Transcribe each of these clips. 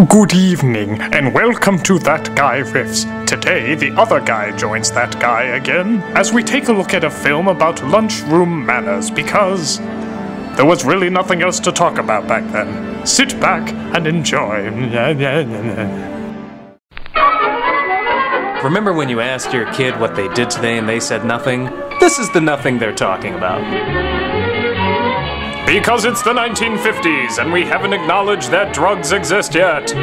Good evening, and welcome to That Guy Riffs. Today, the other guy joins that guy again, as we take a look at a film about lunchroom manners, because there was really nothing else to talk about back then. Sit back and enjoy. Remember when you asked your kid what they did today and they said nothing? This is the nothing they're talking about. Because it's the 1950s, and we haven't acknowledged that drugs exist yet.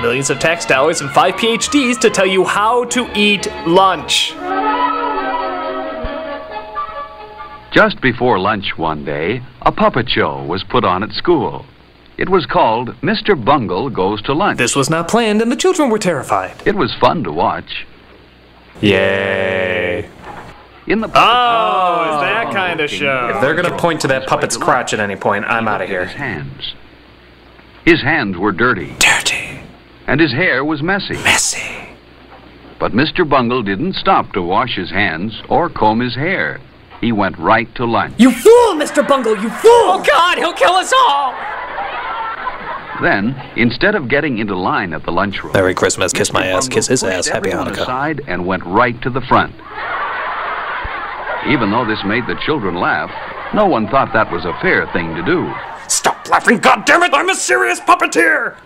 Millions of tax dollars and 5 PhDs to tell you how to eat lunch. Just before lunch one day, a puppet show was put on at school. It was called Mr. Bungle Goes to Lunch. This was not planned, and the children were terrified. It was fun to watch. Yay. In the is that kind of show. If they're gonna point to that puppet's crotch at any point, I'm out of here. His hands were dirty. Dirty. And his hair was messy. Messy. But Mr. Bungle didn't stop to wash his hands or comb his hair. He went right to lunch. You fool, Mr. Bungle, you fool! Oh, God, he'll kill us all! Then, instead of getting into line at the lunchroom... Merry Christmas, kiss my ass, kiss his ass, happy Hanukkah. ...aside and went right to the front. Even though this made the children laugh, no one thought that was a fair thing to do. Stop laughing, goddammit! I'm a serious puppeteer!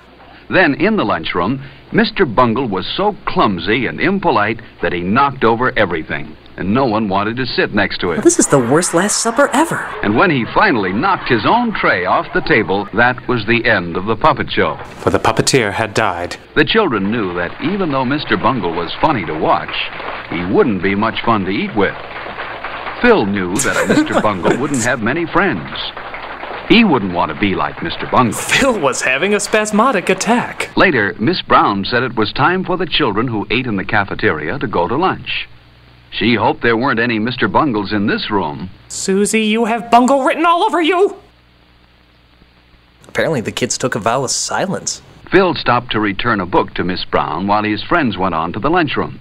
Then, in the lunchroom, Mr. Bungle was so clumsy and impolite that he knocked over everything, and no one wanted to sit next to him. This is the worst Last Supper ever. And when he finally knocked his own tray off the table, that was the end of the puppet show. For the puppeteer had died. The children knew that even though Mr. Bungle was funny to watch, he wouldn't be much fun to eat with. Phil knew that Mr. Bungle wouldn't have many friends. He wouldn't want to be like Mr. Bungle. Phil was having a spasmodic attack. Later, Miss Brown said it was time for the children who ate in the cafeteria to go to lunch. She hoped there weren't any Mr. Bungles in this room. Susie, you have Bungle written all over you! Apparently the kids took a vow of silence. Phil stopped to return a book to Miss Brown while his friends went on to the lunchroom.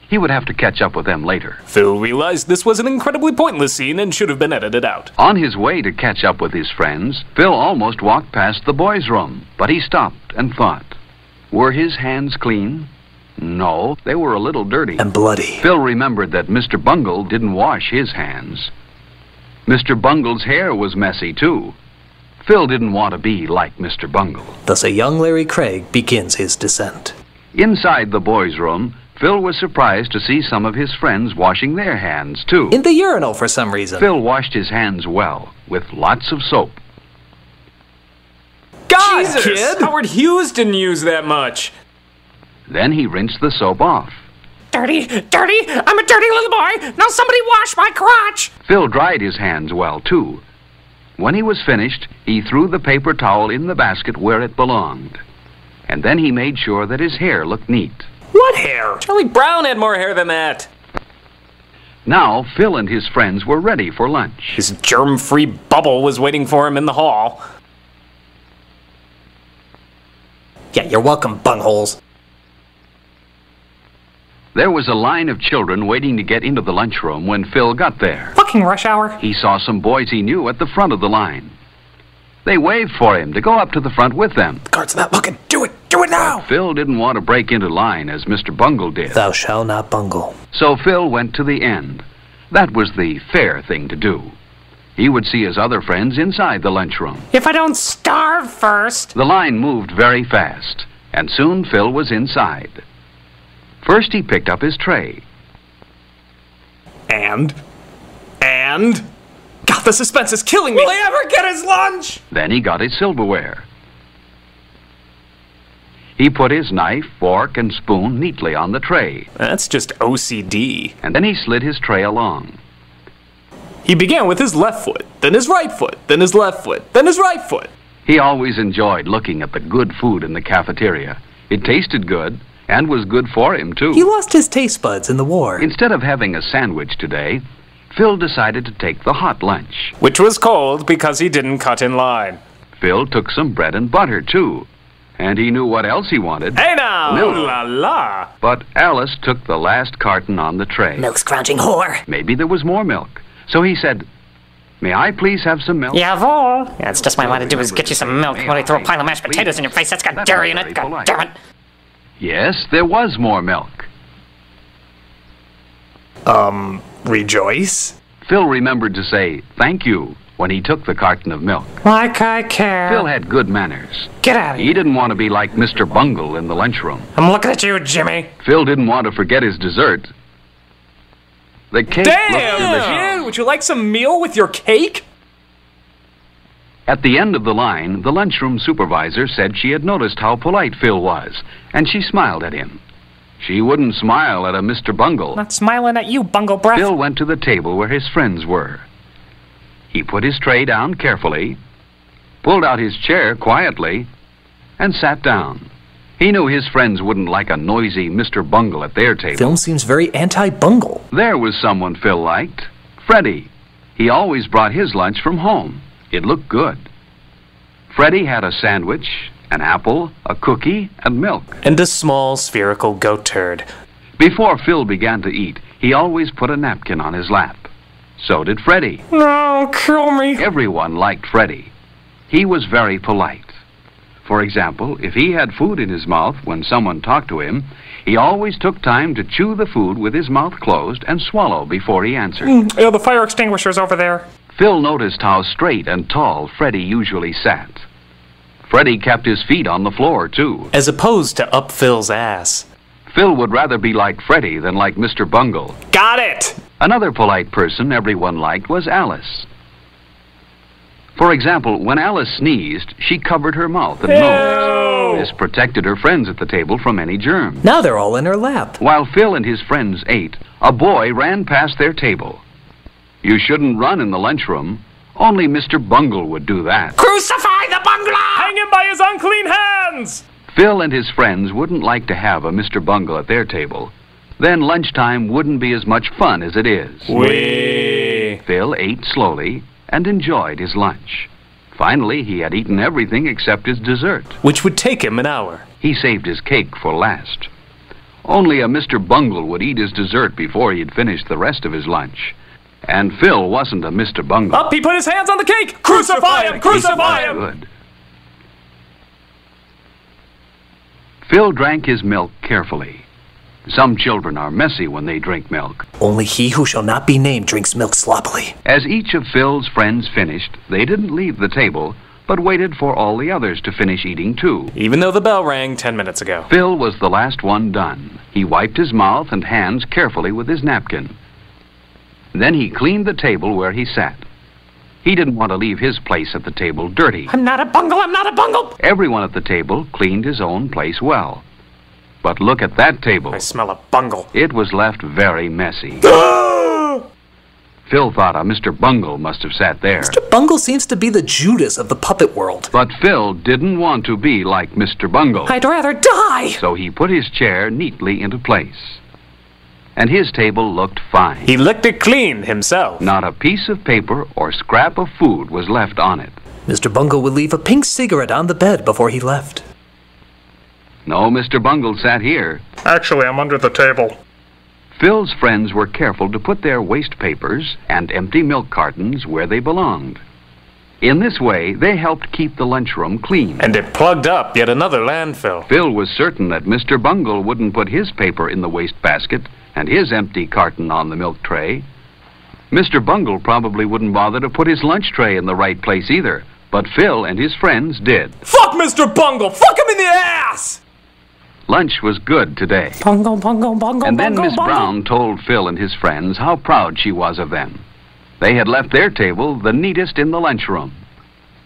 He would have to catch up with them later. Phil realized this was an incredibly pointless scene and should have been edited out. On his way to catch up with his friends, Phil almost walked past the boys' room, but he stopped and thought. Were his hands clean? No, they were a little dirty. And bloody. Phil remembered that Mr. Bungle didn't wash his hands. Mr. Bungle's hair was messy, too. Phil didn't want to be like Mr. Bungle. Thus a young Larry Craig begins his descent. Inside the boys' room, Phil was surprised to see some of his friends washing their hands, too. In the urinal for some reason. Phil washed his hands well, with lots of soap. God, Jesus, kid! Howard Hughes didn't use that much. Then he rinsed the soap off. Dirty! Dirty! I'm a dirty little boy! Now somebody wash my crotch! Phil dried his hands well, too. When he was finished, he threw the paper towel in the basket where it belonged. And then he made sure that his hair looked neat. What hair? Charlie Brown had more hair than that. Now, Phil and his friends were ready for lunch. His germ-free bubble was waiting for him in the hall. Yeah, you're welcome, bungholes. There was a line of children waiting to get into the lunchroom when Phil got there. Fucking rush hour. He saw some boys he knew at the front of the line. They waved for him to go up to the front with them. The guard's not looking. Do it! Do it now! Phil didn't want to break into line as Mr. Bungle did. Thou shalt not bungle. So Phil went to the end. That was the fair thing to do. He would see his other friends inside the lunchroom. If I don't starve first. The line moved very fast, and soon Phil was inside. First he picked up his tray. And? God, the suspense is killing me! Will he ever get his lunch? Then he got his silverware. He put his knife, fork, and spoon neatly on the tray. That's just OCD. And then he slid his tray along. He began with his left foot, then his right foot, then his left foot, then his right foot. He always enjoyed looking at the good food in the cafeteria. It tasted good, and was good for him, too. He lost his taste buds in the war. Instead of having a sandwich today, Phil decided to take the hot lunch. Which was cold because he didn't cut in line. Phil took some bread and butter, too. And he knew what else he wanted. Hey now! Milk. Ooh la la! But Alice took the last carton on the tray. Milk-scrounging whore. Maybe there was more milk. So he said, May I please have some milk? Jawohl. Yeah, it's just my line to do is get you some milk while I throw a pile of mashed potatoes in your face. That's got dairy in it. God damn it. Yes, there was more milk. Rejoice? Phil remembered to say thank you when he took the carton of milk. Like I care. Phil had good manners. Get out of He here. didn't want to be like Mr. Bungle in the lunchroom. I'm looking at you, Jimmy. Phil didn't want to forget his dessert. The cake looked delicious. Damn, kid, would you like some meal with your cake? At the end of the line, the lunchroom supervisor said she had noticed how polite Phil was, and she smiled at him. She wouldn't smile at a Mr. Bungle. Not smiling at you, Bungle breath. Phil went to the table where his friends were. He put his tray down carefully, pulled out his chair quietly, and sat down. He knew his friends wouldn't like a noisy Mr. Bungle at their table. Film seems very anti-Bungle. There was someone Phil liked, Freddie. He always brought his lunch from home. It looked good. Freddie had a sandwich, an apple, a cookie, and milk. And a small spherical goat turd. Before Phil began to eat, he always put a napkin on his lap. So did Freddie. No, kill me. Everyone liked Freddie. He was very polite. For example, if he had food in his mouth when someone talked to him, he always took time to chew the food with his mouth closed and swallow before he answered. Yeah, the fire extinguisher's over there. Phil noticed how straight and tall Freddie usually sat. Freddie kept his feet on the floor, too. As opposed to up Phil's ass. Phil would rather be like Freddie than like Mr. Bungle. Got it! Another polite person everyone liked was Alice. For example, when Alice sneezed, she covered her mouth and nose. This protected her friends at the table from any germs. Now they're all in her lap. While Phil and his friends ate, a boy ran past their table. You shouldn't run in the lunchroom. Only Mr. Bungle would do that. Crucify the bungler! Hang him by his unclean hands! Phil and his friends wouldn't like to have a Mr. Bungle at their table. Then lunchtime wouldn't be as much fun as it is. Phil ate slowly and enjoyed his lunch. Finally, he had eaten everything except his dessert. Which would take him an hour. He saved his cake for last. Only a Mr. Bungle would eat his dessert before he'd finished the rest of his lunch. And Phil wasn't a Mr. Bungle. Up, he put his hands on the cake! Crucify him! Crucify him! Good. Phil drank his milk carefully. Some children are messy when they drink milk. Only he who shall not be named drinks milk sloppily. As each of Phil's friends finished, they didn't leave the table, but waited for all the others to finish eating too. Even though the bell rang 10 minutes ago. Phil was the last one done. He wiped his mouth and hands carefully with his napkin. Then he cleaned the table where he sat. He didn't want to leave his place at the table dirty. I'm not a bungle, I'm not a bungle! Everyone at the table cleaned his own place well. But look at that table. I smell a bungle. It was left very messy. Phil thought a Mr. Bungle must have sat there. Mr. Bungle seems to be the Judas of the puppet world. But Phil didn't want to be like Mr. Bungle. I'd rather die! So he put his chair neatly into place. And his table looked fine. He licked it clean himself. Not a piece of paper or scrap of food was left on it. Mr. Bungle would leave a pink cigarette on the bed before he left. No, Mr. Bungle sat here. Actually, I'm under the table. Phil's friends were careful to put their waste papers and empty milk cartons where they belonged. In this way, they helped keep the lunchroom clean. And it plugged up yet another landfill. Phil was certain that Mr. Bungle wouldn't put his paper in the waste basket and his empty carton on the milk tray. Mr. Bungle probably wouldn't bother to put his lunch tray in the right place either, but Phil and his friends did. Fuck Mr. Bungle! Fuck him in the ass! Lunch was good today. Bungle, bungle, bungle, And then bungle, Miss bungle. Brown told Phil and his friends how proud she was of them. They had left their table the neatest in the lunchroom.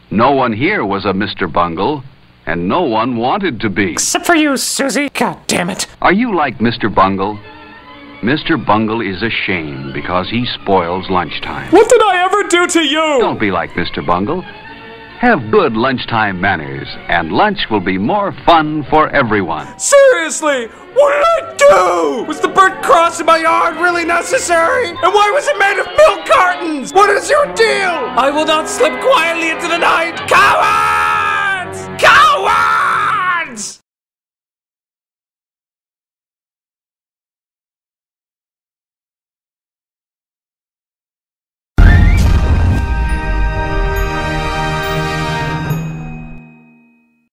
No one here was a Mr. Bungle, and no one wanted to be. Except for you, Susie. God damn it. Are you like Mr. Bungle? Mr. Bungle is a shame because he spoils lunchtime. What did I ever do to you? Don't be like Mr. Bungle. Have good lunchtime manners, and lunch will be more fun for everyone. Seriously, what did I do? Was the burnt cross in my yard really necessary? And why was it made of milk cartons? What is your deal? I will not slip quietly into the night. Coward!